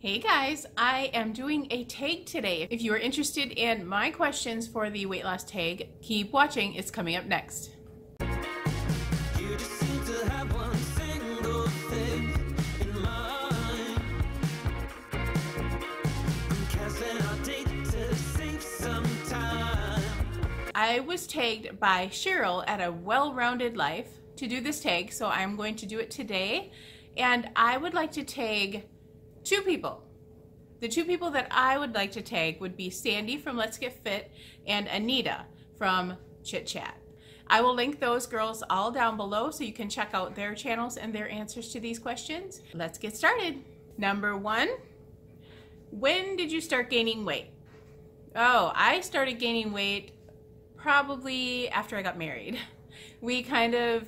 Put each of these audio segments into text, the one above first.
Hey guys, I am doing a tag today. If you are interested in my questions for the weight loss tag, keep watching. It's coming up next. You just seem to have one single thing in mind. I'm canceling our date to save some time. I was tagged by Cheryl at A Well-Rounded Life to do this tag, so I'm going to do it today. And I would like to tag two people. The two people that I would like to tag would be Sandy from Let's Get Fit and Anita from Chit Chat. I will link those girls all down below so you can check out their channels and their answers to these questions. Let's get started. Number one, when did you start gaining weight? Oh, I started gaining weight probably after I got married. We kind of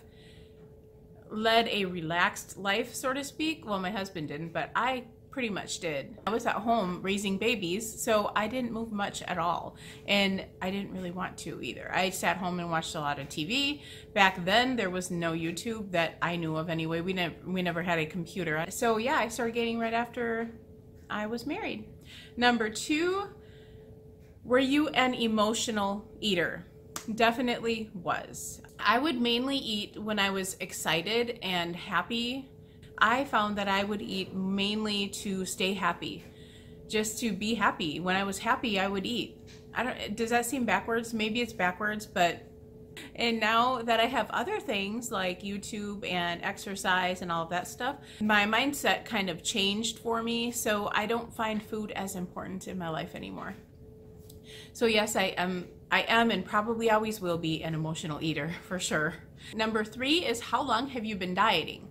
led a relaxed life, so to speak. Well, my husband didn't, but I pretty much did. I was at home raising babies, so I didn't move much at all, and I didn't really want to either. I sat home and watched a lot of TV. Back then, there was no YouTube that I knew of anyway. We never had a computer. So yeah, I started gaining right after I was married. Number two, were you an emotional eater? Definitely was. I would mainly eat when I was excited and happy. I found that I would eat mainly to stay happy, just to be happy. When I was happy, I would eat. Does that seem backwards? Maybe it's backwards, and now that I have other things like YouTube and exercise and all of that stuff, my mindset kind of changed for me, so I don't find food as important in my life anymore. So yes, I am and probably always will be an emotional eater for sure. Number three is, how long have you been dieting?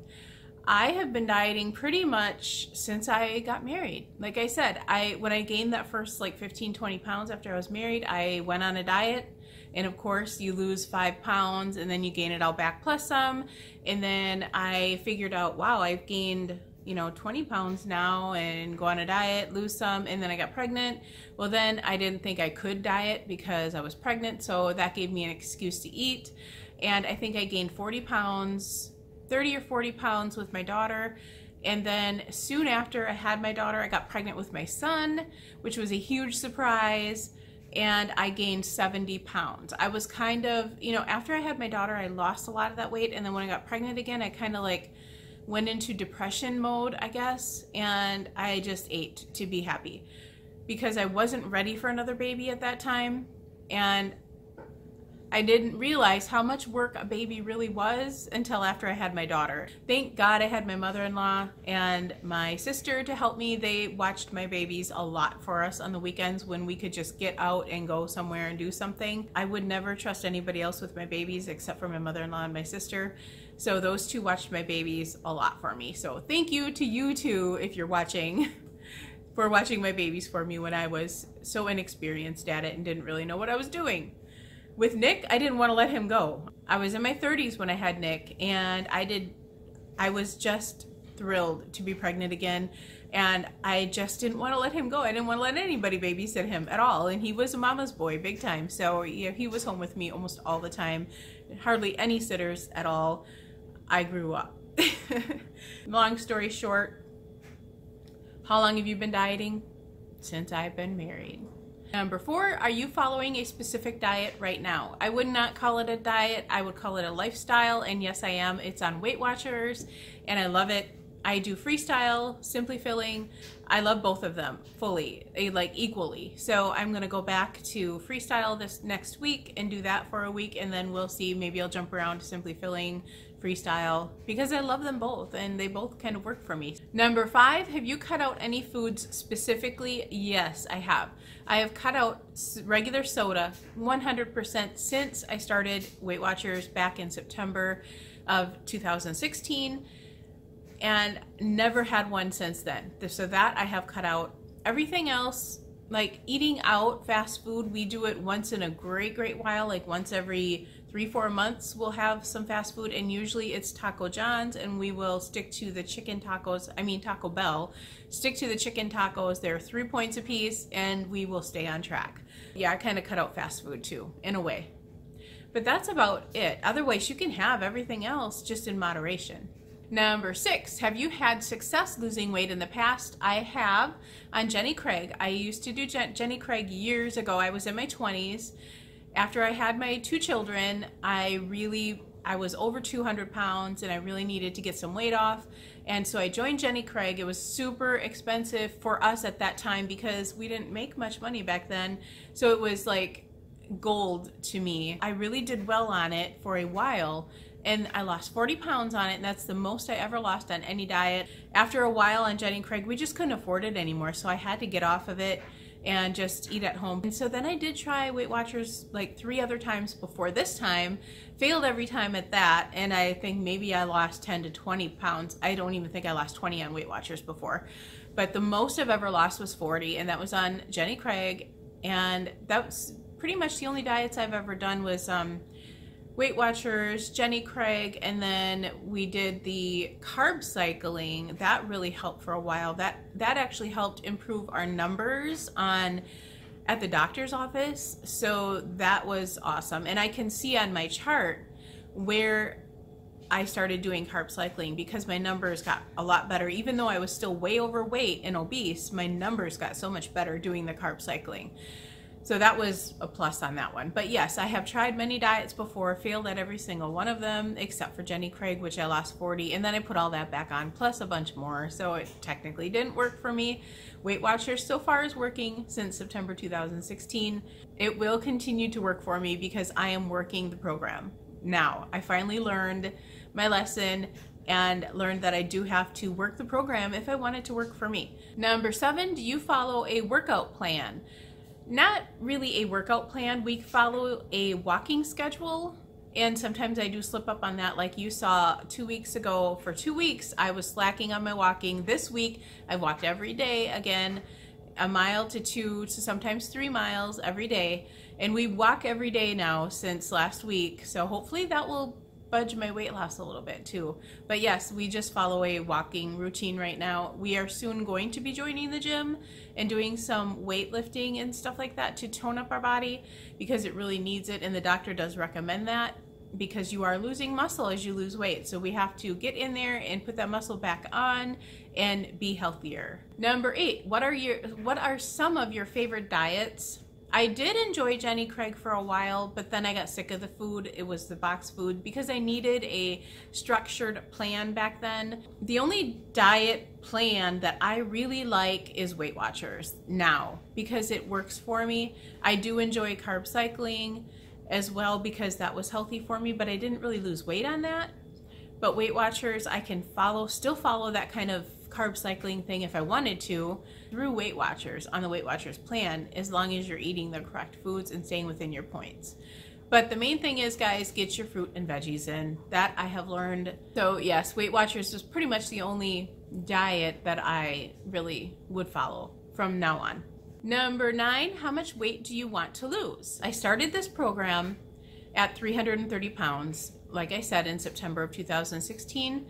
I have been dieting pretty much since I got married. Like I said, when I gained that first like 15-20 pounds after I was married, I went on a diet, and of course you lose 5 pounds and then you gain it all back plus some, and then I figured out, wow, I've gained 20 pounds now, and go on a diet, lose some, and then I got pregnant. Well, then I didn't think I could diet because I was pregnant, so that gave me an excuse to eat, and I think I gained 40 pounds, 30 or 40 pounds with my daughter. And then soon after I had my daughter, I got pregnant with my son, which was a huge surprise, and I gained 70 pounds. I was kind of, after I had my daughter, I lost a lot of that weight, and then when I got pregnant again, I kind of like went into depression mode, I guess, and I just ate to be happy because I wasn't ready for another baby at that time, and I didn't realize how much work a baby really was until after I had my daughter. Thank God I had my mother-in-law and my sister to help me. They watched my babies a lot for us on the weekends when we could just get out and go somewhere and do something. I would never trust anybody else with my babies except for my mother-in-law and my sister. So those two watched my babies a lot for me. So thank you to you two, if you're watching, for watching my babies for me when I was so inexperienced at it and didn't really know what I was doing. With Nick, I didn't want to let him go. I was in my 30s when I had Nick, and I was just thrilled to be pregnant again, and I just didn't want to let him go. I didn't want to let anybody babysit him at all, and he was a mama's boy big time, so he was home with me almost all the time. Hardly any sitters at all. I grew up. Long story short, how long have you been dieting? Since I've been married. Number four, are you following a specific diet right now? I would not call it a diet. I would call it a lifestyle, and yes, I am. It's on Weight Watchers, and I love it. I do Freestyle, Simply Filling. I love both of them fully, like equally. So I'm gonna go back to Freestyle this next week and do that for a week, and then we'll see. Maybe I'll jump around to Simply Filling, Freestyle, because I love them both and they both kind of work for me. Number five, have you cut out any foods specifically? Yes, I have. I have cut out regular soda 100% since I started Weight Watchers back in September of 2016, and never had one since then. So that I have cut out. Everything else, like eating out fast food, we do it once in a great while, like once every 3-4 months we'll have some fast food, and usually it's Taco John's, and we will stick to the chicken tacos. I mean Taco Bell. Stick to the chicken tacos. They're 3 points a piece, and we will stay on track. Yeah, I kind of cut out fast food too, in a way. But that's about it. Otherwise, you can have everything else just in moderation. Number 6, have you had success losing weight in the past? I have on Jenny Craig. I used to do Jenny Craig years ago. I was in my 20s. After I had my 2 children, I was over 200 pounds and I really needed to get some weight off. And so I joined Jenny Craig. It was super expensive for us at that time because we didn't make much money back then. So it was like gold to me. I really did well on it for a while. And I lost 40 pounds on it, and that's the most I ever lost on any diet. After a while on Jenny Craig, we just couldn't afford it anymore, so I had to get off of it and just eat at home. And so then I did try Weight Watchers like 3 other times before this time, failed every time at that, and I think maybe I lost 10 to 20 pounds. I don't even think I lost 20 on Weight Watchers before. But the most I've ever lost was 40, and that was on Jenny Craig, and that was pretty much the only diets I've ever done was Weight Watchers, Jenny Craig, and then we did the carb cycling. That really helped for a while. That actually helped improve our numbers at the doctor's office. So that was awesome. And I can see on my chart where I started doing carb cycling because my numbers got a lot better. Even though I was still way overweight and obese, my numbers got so much better doing the carb cycling. So that was a plus on that one. But yes, I have tried many diets before, failed at every single one of them, except for Jenny Craig, which I lost 40, and then I put all that back on, plus a bunch more, so it technically didn't work for me. Weight Watchers so far is working since September 2016. It will continue to work for me because I am working the program now. I finally learned my lesson and learned that I do have to work the program if I want it to work for me. Number 7, do you follow a workout plan? Not really a workout plan. We follow a walking schedule, and sometimes I do slip up on that, like you saw 2 weeks ago. For 2 weeks I was slacking on my walking. This week I walked every day, again 1 mile to 2 to sometimes 3 miles every day, and we walk every day now since last week, so hopefully that will budge my weight loss a little bit too. But yes, we just follow a walking routine right now. We are soon going to be joining the gym and doing some weightlifting and stuff like that to tone up our body because it really needs it, and the doctor does recommend that because you are losing muscle as you lose weight. So we have to get in there and put that muscle back on and be healthier. Number 8, what are some of your favorite diets? I did enjoy Jenny Craig for a while, but then I got sick of the food. It was the box food because I needed a structured plan back then. The only diet plan that I really like is Weight Watchers now because it works for me. I do enjoy carb cycling as well because that was healthy for me, but I didn't really lose weight on that. But Weight Watchers, I can still follow that kind of carb cycling thing if I wanted to through Weight Watchers on the Weight Watchers plan, as long as you're eating the correct foods and staying within your points. But the main thing is, guys, get your fruit and veggies in. That I have learned. So yes, Weight Watchers is pretty much the only diet that I really would follow from now on. Number 9, how much weight do you want to lose? I started this program at 330 pounds, like I said, in September of 2016.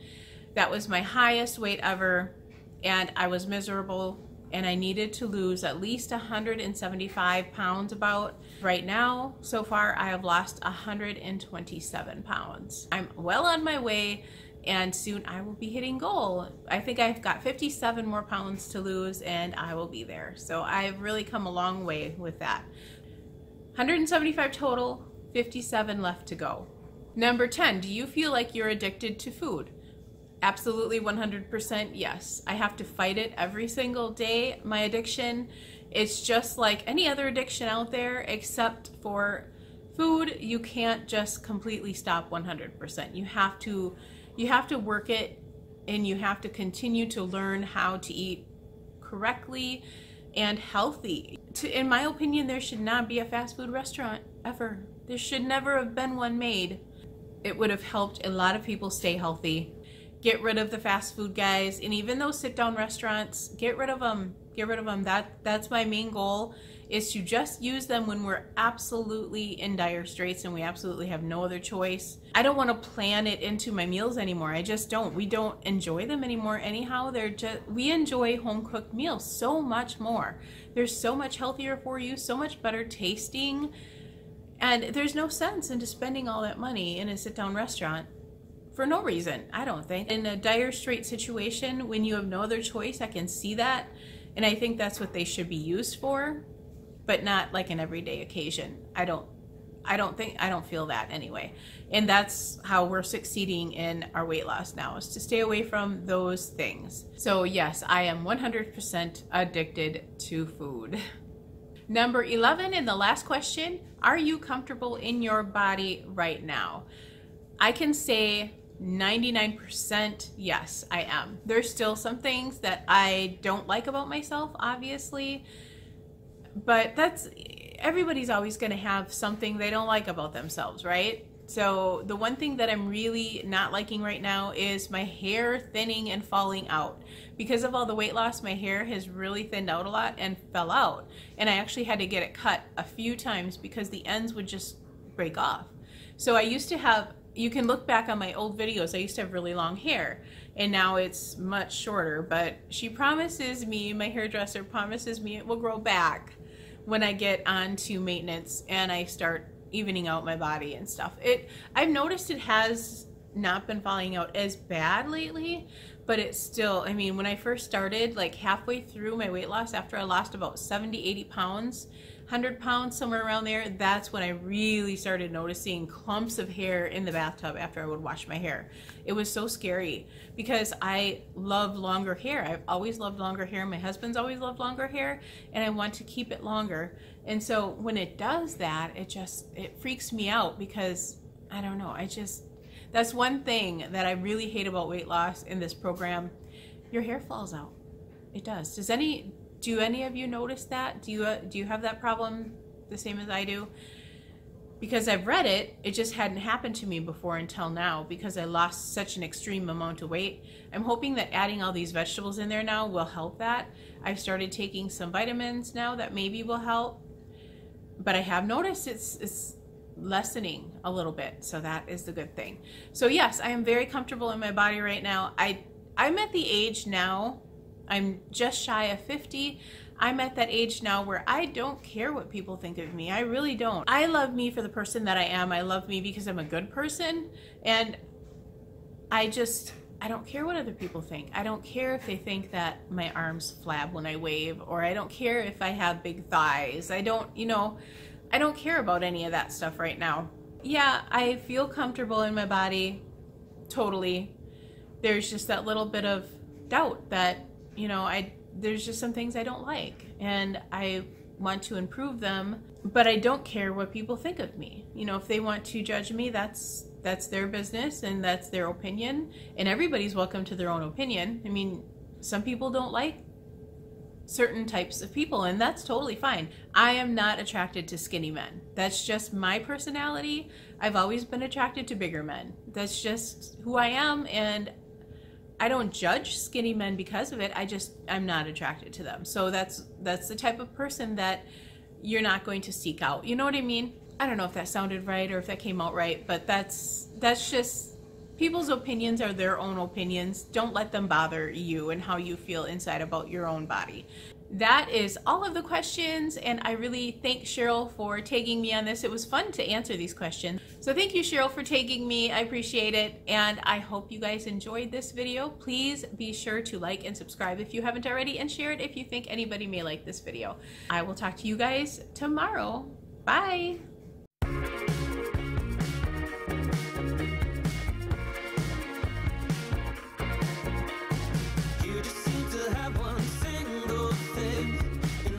That was my highest weight ever, and I was miserable, and I needed to lose at least 175 pounds about. Right now, so far, I have lost 127 pounds. I'm well on my way, and soon I will be hitting goal. I think I've got 57 more pounds to lose, and I will be there. So I've really come a long way with that. 175 total, 57 left to go. Number 10, do you feel like you're addicted to food? Absolutely 100% yes. I have to fight it every single day, my addiction. It's just like any other addiction out there, except for food. You can't just completely stop 100%. You have to work it, and you have to continue to learn how to eat correctly and healthy. In my opinion, there should not be a fast food restaurant ever. There should never have been one made. It would have helped a lot of people stay healthy. Get rid of the fast food guys, and even those sit-down restaurants, get rid of them. Get rid of them. That's my main goal, is to just use them when we're absolutely in dire straits and we absolutely have no other choice. I don't want to plan it into my meals anymore. I just don't. We don't enjoy them anymore anyhow. We enjoy home-cooked meals so much more. They're so much healthier for you, so much better tasting, and there's no sense into spending all that money in a sit-down restaurant for no reason, I don't think. In a dire straight situation, when you have no other choice, I can see that. And I think that's what they should be used for, but not like an everyday occasion. I don't feel that anyway. And that's how we're succeeding in our weight loss now, is to stay away from those things. So yes, I am 100% addicted to food. Number 11, and the last question, are you comfortable in your body right now? I can say 99% yes, I am. There's still some things that I don't like about myself, obviously, but everybody's always going to have something they don't like about themselves, right? So the one thing that I'm really not liking right now is my hair thinning and falling out. Because of all the weight loss, my hair has really thinned out a lot and fell out. And I actually had to get it cut a few times because the ends would just break off. So I used to have, you can look back on my old videos, I used to have really long hair. And now it's much shorter. But she promises me, my hairdresser promises me it will grow back when I get onto maintenance and I start evening out my body and stuff. I've noticed it has not been falling out as bad lately, but it's still, I mean, when I first started, like halfway through my weight loss, after I lost about 70, 80 pounds, 100 pounds, somewhere around there, that's when I really started noticing clumps of hair in the bathtub after I would wash my hair. It was so scary because I love longer hair. I've always loved longer hair. My husband's always loved longer hair, and I want to keep it longer. And so when it does that, it freaks me out because I don't know. That's one thing that I really hate about weight loss in this program. Your hair falls out. It does. Do any of you notice that? Do you have that problem the same as I do? Because I've read it, it just hadn't happened to me before until now because I lost such an extreme amount of weight. I'm hoping that adding all these vegetables in there now will help that. I've started taking some vitamins now that maybe will help. But I have noticed it's lessening a little bit, so that is the good thing. So yes, I am very comfortable in my body right now. I'm at the age now, I'm just shy of 50. I'm at that age now where I don't care what people think of me. I really don't. I love me for the person that I am. I love me because I'm a good person, and I don't care what other people think. I don't care if they think that my arms flab when I wave, or I don't care if I have big thighs. I don't care about any of that stuff right now. Yeah, I feel comfortable in my body, totally. There's just that little bit of doubt that, there's just some things I don't like, and I want to improve them, but I don't care what people think of me. If they want to judge me, that's their business and that's their opinion, and everybody's welcome to their own opinion. I mean, some people don't like certain types of people, and that's totally fine. I am not attracted to skinny men. That's just my personality. I've always been attracted to bigger men. That's just who I am, and I don't judge skinny men because of it. I'm not attracted to them. So that's the type of person that you're not going to seek out. You know what I mean? I don't know if that sounded right or if that came out right, but that's just, people's opinions are their own opinions. Don't let them bother you and how you feel inside about your own body. That is all of the questions, and I really thank Cheryl for tagging me on this. It was fun to answer these questions. So thank you, Cheryl, for tagging me. I appreciate it, and I hope you guys enjoyed this video. Please be sure to like and subscribe if you haven't already, and share it if you think anybody may like this video. I will talk to you guys tomorrow. Bye.